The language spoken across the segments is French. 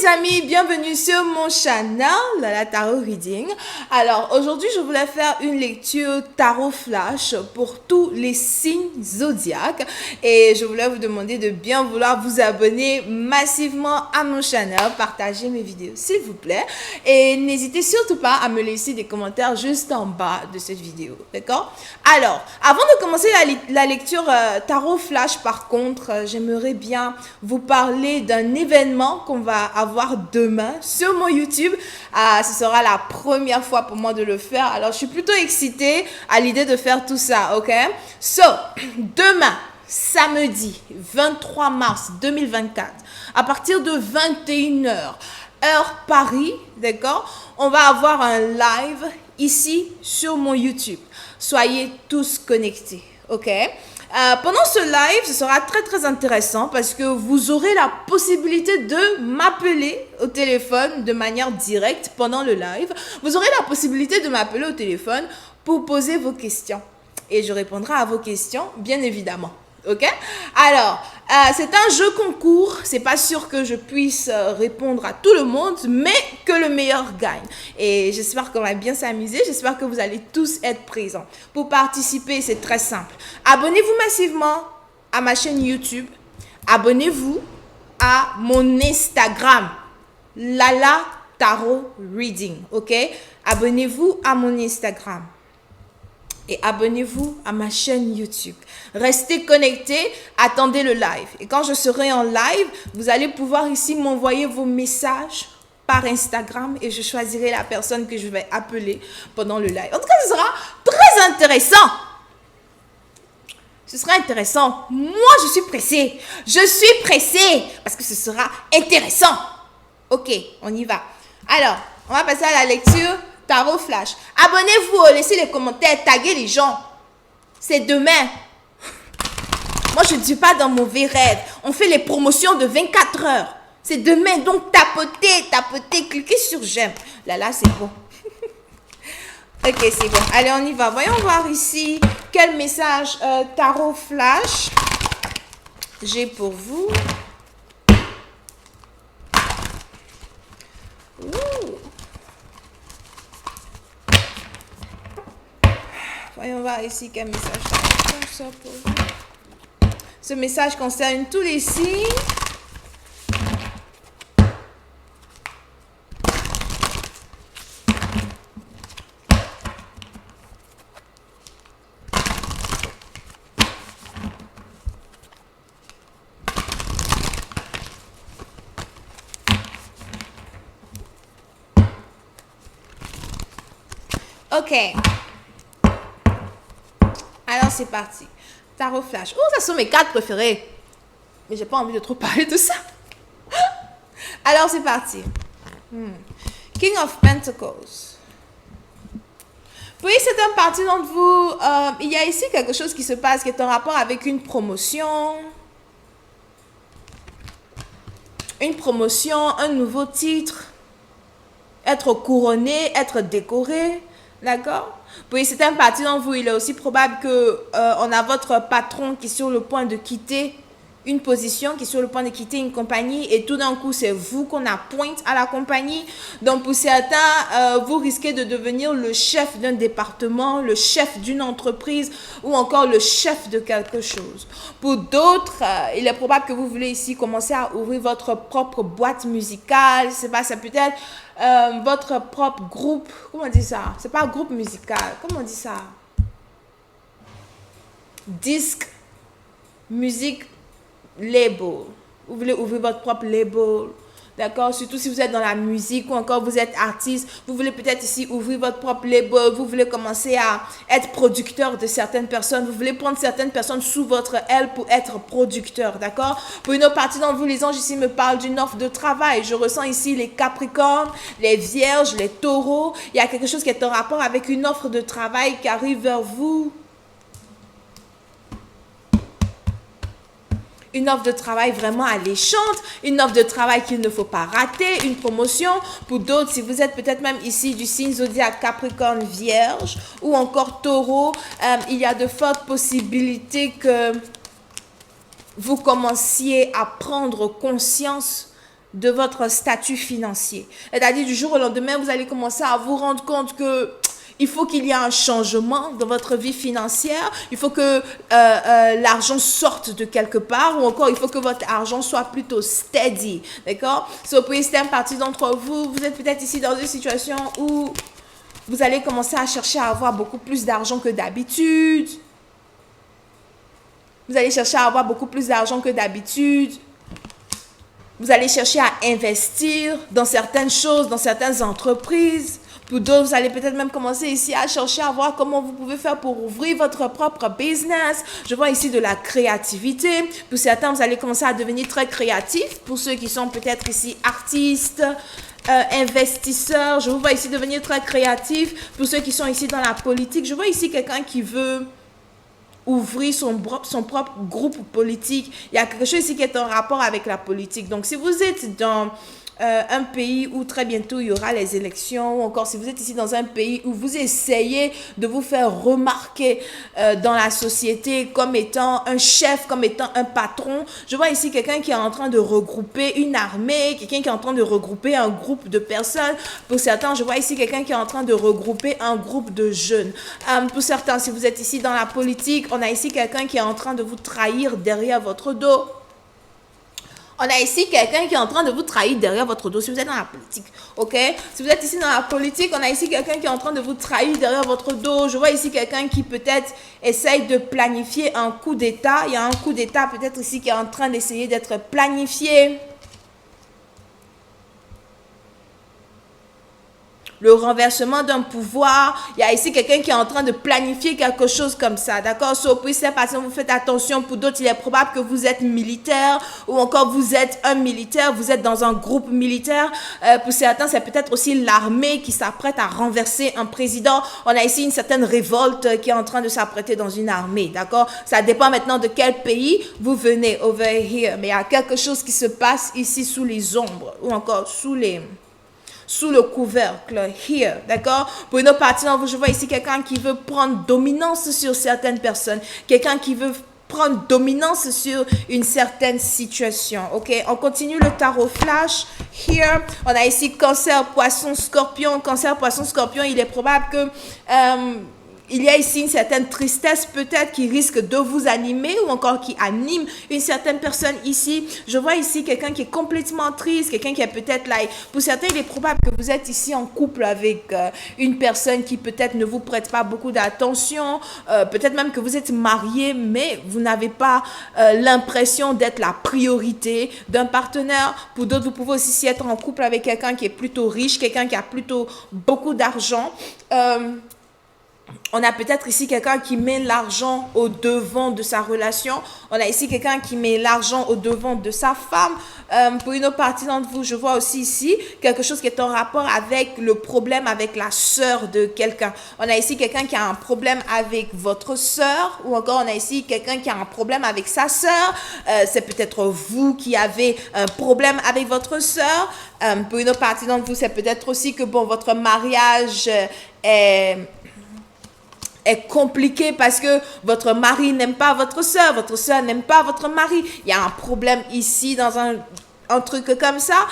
les amis, bienvenue sur mon channel, la Tarot Reading. Alors aujourd'hui je voulais faire une lecture tarot flash pour tous les signes zodiaques et je voulais vous demander de bien vouloir vous abonner massivement à mon channel, partager mes vidéos s'il vous plaît et n'hésitez surtout pas à me laisser des commentaires juste en bas de cette vidéo, d'accord? Alors, avant de commencer la lecture tarot flash par contre, j'aimerais bien vous parler d'un événement qu'on va avoir demain sur mon YouTube. Ce sera la première fois pour moi de le faire. Alors, je suis plutôt excitée à l'idée de faire tout ça, ok? So, demain, samedi 23 mars 2024, à partir de 21 h, heure Paris, d'accord? On va avoir un live ici sur mon YouTube. Soyez tous connectés, ok? Pendant ce live, ce sera très intéressant parce que vous aurez la possibilité de m'appeler au téléphone de manière directe pendant le live. Vous aurez la possibilité de m'appeler au téléphone pour poser vos questions. Et je répondrai à vos questions, bien évidemment. Ok? Alors, c'est un jeu concours. C'est pas sûr que je puisse répondre à tout le monde, mais que le meilleur gagne. Et j'espère qu'on va bien s'amuser. J'espère que vous allez tous être présents. Pour participer, c'est très simple. Abonnez-vous massivement à ma chaîne YouTube. Abonnez-vous à mon Instagram, Lala Tarot Reading. Ok? Abonnez-vous à mon Instagram. Et abonnez-vous à ma chaîne YouTube. Restez connectés, attendez le live. Et quand je serai en live, vous allez pouvoir ici m'envoyer vos messages par Instagram et je choisirai la personne que je vais appeler pendant le live. En tout cas, ce sera très intéressant. Ce sera intéressant. Moi, je suis pressée. Je suis pressée parce que ce sera intéressant. Ok, on y va. Alors, on va passer à la lecture. Tarot flash. Abonnez-vous, laissez les commentaires, taguez les gens. C'est demain. Moi, je ne suis pas dans mauvais rêve. On fait les promotions de 24 heures. C'est demain, donc tapotez, cliquez sur j'aime. Là, c'est bon. Ok, c'est bon. Allez, on y va. Voyons voir ici quel message tarot flash j'ai pour vous. Ouh. Voyons voir ici quel message ça pour vous. Ce message concerne tous les signes. Ok. Alors, c'est parti. Tarot flash. Oh, ça sont mes cartes préférées. Mais j'ai pas envie de trop parler de ça. Alors, c'est parti. King of Pentacles. Puis, certaines parties d'entre vous, il y a ici quelque chose qui se passe qui est en rapport avec une promotion. Une promotion, un nouveau titre. Être couronné, être décoré. D'accord? Puis certaines parties d'entre vous, il est aussi probable que on a votre patron qui est sur le point de quitter une position, qui est sur le point de quitter une compagnie et tout d'un coup, c'est vous qu'on appointe à la compagnie. Donc pour certains, vous risquez de devenir le chef d'un département, le chef d'une entreprise ou encore le chef de quelque chose. Pour d'autres, il est probable que vous voulez ici commencer à ouvrir votre propre boîte musicale. Je sais pas, ça peut être votre propre groupe. Comment on dit ça? C'est pas un groupe musical. Comment on dit ça? Disque, musique, label. Vous voulez ouvrir votre propre label. D'accord? Surtout si vous êtes dans la musique ou encore vous êtes artiste. Vous voulez peut-être ici ouvrir votre propre label. Vous voulez commencer à être producteur de certaines personnes. Vous voulez prendre certaines personnes sous votre aile pour être producteur. D'accord? Pour une autre partie d'entre vous, les anges ici me parlent d'une offre de travail. Je ressens ici les capricornes, les vierges, les taureaux. Il y a quelque chose qui est en rapport avec une offre de travail qui arrive vers vous. Une offre de travail vraiment alléchante, une offre de travail qu'il ne faut pas rater, une promotion. Pour d'autres, si vous êtes peut-être même ici du signe zodiaque Capricorne, Vierge ou encore Taureau, il y a de fortes possibilités que vous commenciez à prendre conscience de votre statut financier. C'est-à-dire du jour au lendemain, vous allez commencer à vous rendre compte que il faut qu'il y ait un changement dans votre vie financière. Il faut que l'argent sorte de quelque part ou encore il faut que votre argent soit plutôt steady. D'accord? So, pour certaines parties d'entre vous, vous êtes peut-être ici dans une situation où vous allez commencer à chercher à avoir beaucoup plus d'argent que d'habitude. Vous allez chercher à avoir beaucoup plus d'argent que d'habitude. Vous allez chercher à investir dans certaines choses, dans certaines entreprises. Pour d'autres, vous allez peut-être même commencer ici à chercher à voir comment vous pouvez faire pour ouvrir votre propre business. Je vois ici de la créativité. Pour certains, vous allez commencer à devenir très créatif. Pour ceux qui sont peut-être ici artistes, investisseurs, je vous vois ici devenir très créatif. Pour ceux qui sont ici dans la politique, je vois ici quelqu'un qui veut ouvrir son propre groupe politique. Il y a quelque chose ici qui est en rapport avec la politique. Donc, si vous êtes dans un pays où très bientôt il y aura les élections, ou encore si vous êtes ici dans un pays où vous essayez de vous faire remarquer dans la société comme étant un chef, comme étant un patron, je vois ici quelqu'un qui est en train de regrouper une armée, quelqu'un qui est en train de regrouper un groupe de personnes. Pour certains, je vois ici quelqu'un qui est en train de regrouper un groupe de jeunes. Pour certains, si vous êtes ici dans la politique, on a ici quelqu'un qui est en train de vous trahir derrière votre dos. On a ici quelqu'un qui est en train de vous trahir derrière votre dos si vous êtes dans la politique, ok? Si vous êtes ici dans la politique, on a ici quelqu'un qui est en train de vous trahir derrière votre dos. Je vois ici quelqu'un qui peut-être essaye de planifier un coup d'État. Il y a un coup d'État peut-être ici qui est en train d'essayer d'être planifié. Le renversement d'un pouvoir. Il y a ici quelqu'un qui est en train de planifier quelque chose comme ça, d'accord? Pour ces personnes, vous faites attention. Pour d'autres, il est probable que vous êtes militaire ou encore vous êtes un militaire, vous êtes dans un groupe militaire. Pour certains, c'est peut-être aussi l'armée qui s'apprête à renverser un président. On a ici une certaine révolte qui est en train de s'apprêter dans une armée, d'accord? Ça dépend maintenant de quel pays vous venez over here. Mais il y a quelque chose qui se passe ici sous les ombres ou encore sous le couvercle, here, d'accord? Pour une autre partie, je vois ici quelqu'un qui veut prendre dominance sur certaines personnes, quelqu'un qui veut prendre dominance sur une certaine situation, ok? On continue le tarot flash, here, on a ici cancer, poisson, scorpion, il est probable que il y a ici une certaine tristesse peut-être qui risque de vous animer ou encore qui anime une certaine personne ici. Je vois ici quelqu'un qui est complètement triste, quelqu'un qui est peut-être là. Pour certains, il est probable que vous êtes ici en couple avec une personne qui peut-être ne vous prête pas beaucoup d'attention. Peut-être même que vous êtes marié, mais vous n'avez pas l'impression d'être la priorité d'un partenaire. Pour d'autres, vous pouvez aussi être en couple avec quelqu'un qui est plutôt riche, quelqu'un qui a plutôt beaucoup d'argent. On a peut-être ici quelqu'un qui met l'argent au devant de sa relation. On a ici quelqu'un qui met l'argent au devant de sa femme. Pour une autre partie d'entre vous, je vois aussi ici quelque chose qui est en rapport avec le problème avec la sœur de quelqu'un. On a ici quelqu'un qui a un problème avec votre sœur ou encore on a ici quelqu'un qui a un problème avec sa sœur. C'est peut-être vous qui avez un problème avec votre sœur. Pour une autre partie d'entre vous, c'est peut-être aussi que votre mariage est compliqué parce que votre mari n'aime pas votre soeur n'aime pas votre mari. Il y a un problème ici dans un truc comme ça.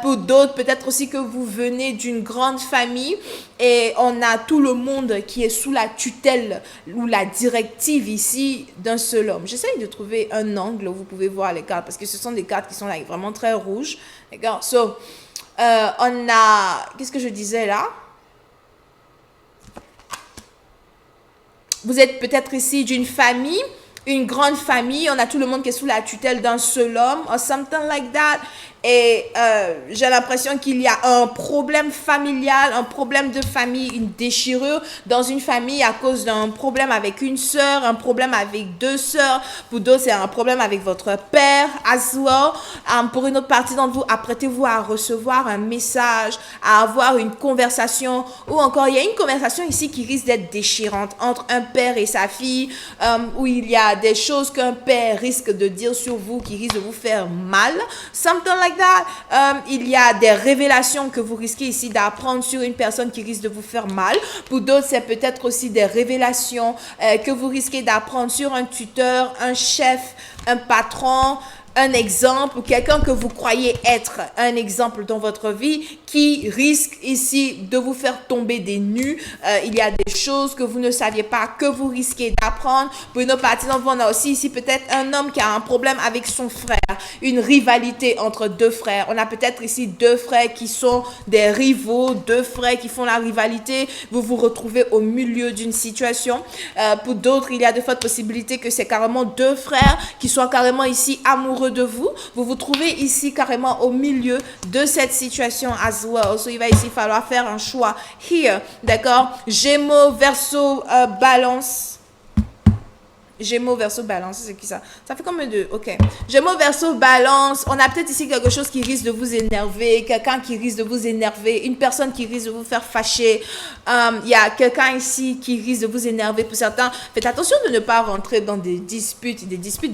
Pour d'autres, peut-être aussi que vous venez d'une grande famille et on a tout le monde qui est sous la tutelle ou la directive ici d'un seul homme. J'essaye de trouver un angle où vous pouvez voir les cartes parce que ce sont des cartes qui sont là, vraiment très rouges. D'accord? On a... Qu'est-ce que je disais là? Vous êtes peut-être ici d'une famille, une grande famille, on a tout le monde qui est sous la tutelle d'un seul homme, or something like that. Et j'ai l'impression qu'il y a un problème familial, un problème de famille, une déchirure dans une famille à cause d'un problème avec une sœur, un problème avec deux sœurs. Pour d'autres, c'est un problème avec votre père as well. Pour une autre partie d'entre vous, apprêtez-vous à recevoir un message, à avoir une conversation ou encore il y a une conversation ici qui risque d'être déchirante entre un père et sa fille où il y a des choses qu'un père risque de dire sur vous qui risquent de vous faire mal. Something like that. Il y a des révélations que vous risquez ici d'apprendre sur une personne qui risque de vous faire mal. Pour d'autres, c'est peut-être aussi des révélations que vous risquez d'apprendre sur un tuteur, un chef, un patron. un exemple, quelqu'un que vous croyez être un exemple dans votre vie qui risque ici de vous faire tomber des nues. Il y a des choses que vous ne saviez pas, que vous risquez d'apprendre. Pour une autre partie d'entre vous, on a aussi ici peut-être un homme qui a un problème avec son frère, une rivalité entre deux frères. On a peut-être ici deux frères qui sont des rivaux, deux frères qui font la rivalité. Vous vous retrouvez au milieu d'une situation. Pour d'autres, il y a de fortes possibilités que c'est carrément deux frères qui soient carrément ici amoureux de vous. Vous vous trouvez ici carrément au milieu de cette situation as well. So, il va ici falloir faire un choix here. D'accord? Gémeaux, Verseau, Balance. Gémeaux, Verseau, Balance, c'est qui ça? Ça fait combien de... Ok. Gémeaux, Verseau, Balance. On a peut-être ici quelque chose qui risque de vous énerver, quelqu'un qui risque de vous énerver, une personne qui risque de vous faire fâcher. Il y a quelqu'un ici qui risque de vous énerver pour certains. Faites attention de ne pas rentrer dans des disputes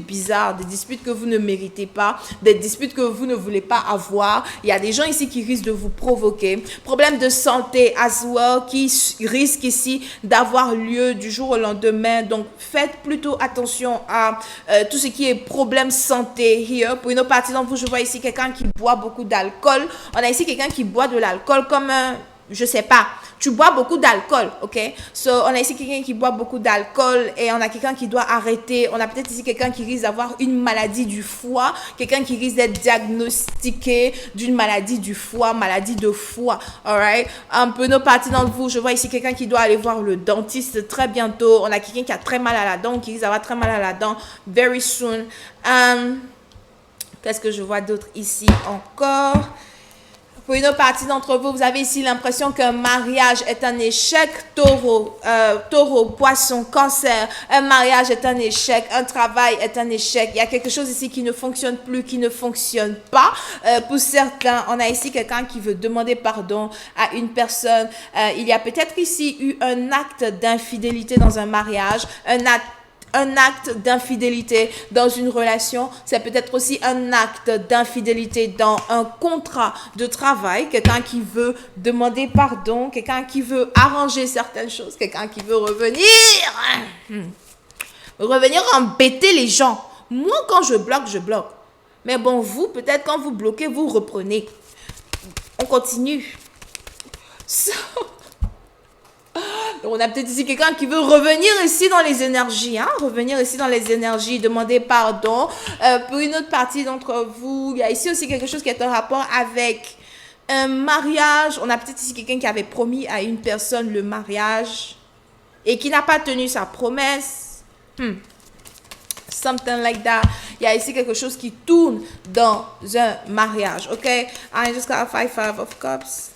bizarres, des disputes que vous ne méritez pas, des disputes que vous ne voulez pas avoir. Il y a des gens ici qui risquent de vous provoquer. Problème de santé as well qui risque ici d'avoir lieu du jour au lendemain. Donc, faites plutôt attention à tout ce qui est problème santé here. Pour une autre partie d'entre vous, je vois ici quelqu'un qui boit beaucoup d'alcool. On a ici quelqu'un qui boit de l'alcool comme un... Je sais pas, tu bois beaucoup d'alcool, ok? So, on a ici quelqu'un qui boit beaucoup d'alcool et on a quelqu'un qui doit arrêter. On a peut-être ici quelqu'un qui risque d'avoir une maladie du foie, quelqu'un qui risque d'être diagnostiqué d'une maladie du foie, maladie de foie, alright? Un peu nos parties d'entre vous, je vois ici quelqu'un qui doit aller voir le dentiste très bientôt. On a quelqu'un qui a très mal à la dent, qui risque d'avoir très mal à la dent very soon. Qu'est-ce que je vois d'autre ici encore? Pour une autre partie d'entre vous, vous avez ici l'impression qu'un mariage est un échec. Taureau, poisson, cancer, un mariage est un échec, un travail est un échec. Il y a quelque chose ici qui ne fonctionne plus, qui ne fonctionne pas. Pour certains, on a ici quelqu'un qui veut demander pardon à une personne. Il y a peut-être ici eu un acte d'infidélité dans un mariage, un acte d'infidélité dans une relation, c'est peut-être aussi un acte d'infidélité dans un contrat de travail, quelqu'un qui veut demander pardon, quelqu'un qui veut arranger certaines choses, quelqu'un qui veut revenir embêter les gens. Moi, quand je bloque, je bloque. Mais bon, vous, peut-être quand vous bloquez, vous reprenez. On continue. Donc, on a peut-être ici quelqu'un qui veut revenir ici dans les énergies, demander pardon. Pour une autre partie d'entre vous, il y a ici aussi quelque chose qui est en rapport avec un mariage. On a peut-être ici quelqu'un qui avait promis à une personne le mariage et qui n'a pas tenu sa promesse. Something like that. Il y a ici quelque chose qui tourne dans un mariage, ok? I just got a five of cups.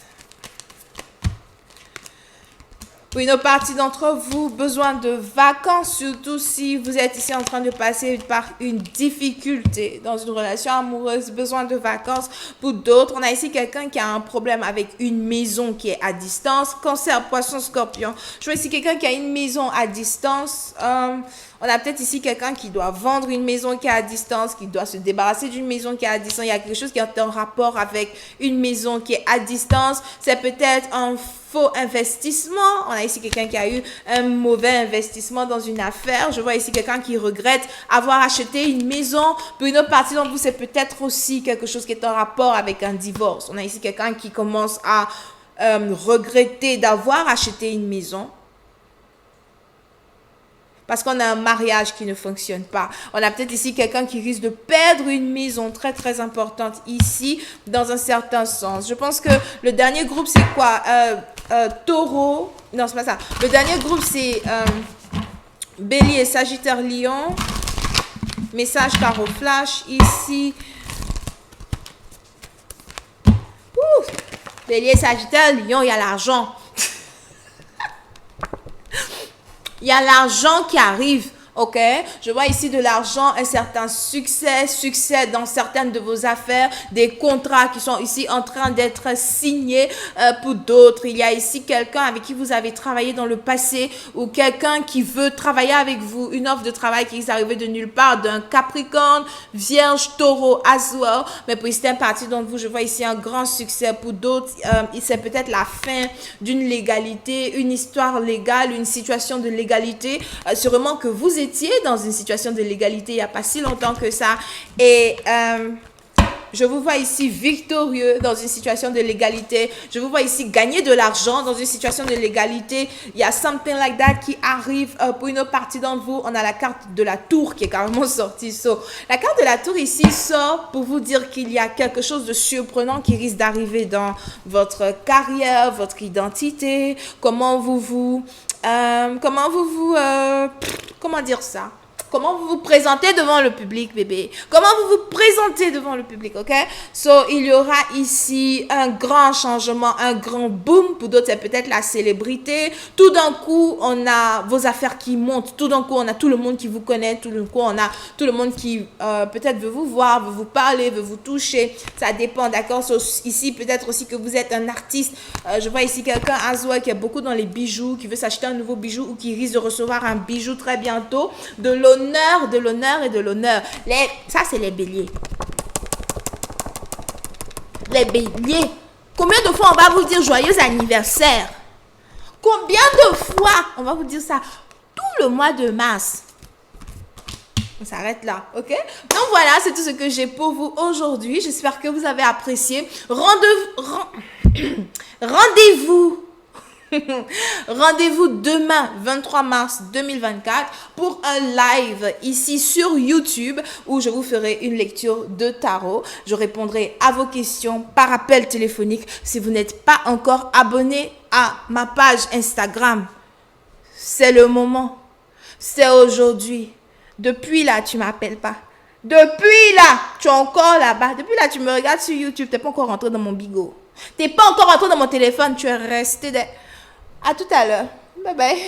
Pour une autre partie d'entre vous, besoin de vacances, surtout si vous êtes ici en train de passer par une difficulté dans une relation amoureuse, besoin de vacances. Pour d'autres, on a ici quelqu'un qui a un problème avec une maison qui est à distance. Cancer, poisson, scorpion. Je vois ici quelqu'un qui a une maison à distance. On a peut-être ici quelqu'un qui doit vendre une maison qui est à distance, qui doit se débarrasser d'une maison qui est à distance. Il y a quelque chose qui est en rapport avec une maison qui est à distance. C'est peut-être un faux investissement. On a ici quelqu'un qui a eu un mauvais investissement dans une affaire. Je vois ici quelqu'un qui regrette avoir acheté une maison. Pour une autre partie d'entre vous, c'est peut-être aussi quelque chose qui est en rapport avec un divorce. On a ici quelqu'un qui commence à regretter d'avoir acheté une maison. Parce qu'on a un mariage qui ne fonctionne pas. On a peut-être ici quelqu'un qui risque de perdre une maison très très importante ici, dans un certain sens. Je pense que le dernier groupe, c'est quoi? Taureau. Non, c'est pas ça. Le dernier groupe, c'est Bélier, Sagittaire, Lion. Message tarot flash ici. Bélier, Sagittaire, Lion, il y a l'argent. Il y a l'argent qui arrive, ok? Je vois ici de l'argent, un certain succès dans certaines de vos affaires, des contrats qui sont ici en train d'être signés. Pour d'autres, il y a ici quelqu'un avec qui vous avez travaillé dans le passé ou quelqu'un qui veut travailler avec vous, une offre de travail qui est arrivée de nulle part, d'un Capricorne, Vierge, Taureau, as well. Mais pour certaines parties d'entre vous, je vois ici un grand succès. Pour d'autres, c'est peut-être la fin d'une légalité, une histoire légale, une situation de légalité. Sûrement que vous étiez dans une situation de légalité il n'y a pas si longtemps que ça et je vous vois ici victorieux dans une situation de légalité. Je vous vois ici gagner de l'argent dans une situation de légalité. Il y a something like that qui arrive pour une autre partie d'entre vous. On a la carte de la tour qui est carrément sortie. So, la carte de la tour ici sort pour vous dire qu'il y a quelque chose de surprenant qui risque d'arriver dans votre carrière, votre identité. Comment dire ça? Comment vous vous présentez devant le public, bébé? Comment vous vous présentez devant le public, ok? So, il y aura ici un grand changement, un grand boom. Pour d'autres, c'est peut-être la célébrité. Tout d'un coup, on a vos affaires qui montent. Tout d'un coup, on a tout le monde qui vous connaît. Tout d'un coup, on a tout le monde qui peut-être veut vous voir, veut vous parler, veut vous toucher. Ça dépend, d'accord? So, ici, peut-être aussi que vous êtes un artiste. Je vois ici quelqu'un, Azwa, qui est beaucoup dans les bijoux, qui veut s'acheter un nouveau bijou ou qui risque de recevoir un bijou très bientôt. De l'honneur et de l'honneur. Ça, c'est les béliers. Les béliers. Combien de fois on va vous dire joyeux anniversaire? Combien de fois on va vous dire ça? Tout le mois de mars. On s'arrête là, ok? Donc voilà, c'est tout ce que j'ai pour vous aujourd'hui. J'espère que vous avez apprécié. Rendez-vous Rendez-vous demain 23 mars 2024 pour un live ici sur YouTube où je vous ferai une lecture de tarot. Je répondrai à vos questions par appel téléphonique. Si vous n'êtes pas encore abonné à ma page Instagram, c'est le moment. C'est aujourd'hui. Depuis là, tu m'appelles pas. Depuis là, tu es encore là-bas. Depuis là, tu me regardes sur YouTube. Tu n'es pas encore rentré dans mon bigot. Tu n'es pas encore rentré dans mon téléphone. Tu es resté. À tout à l'heure. Bye bye.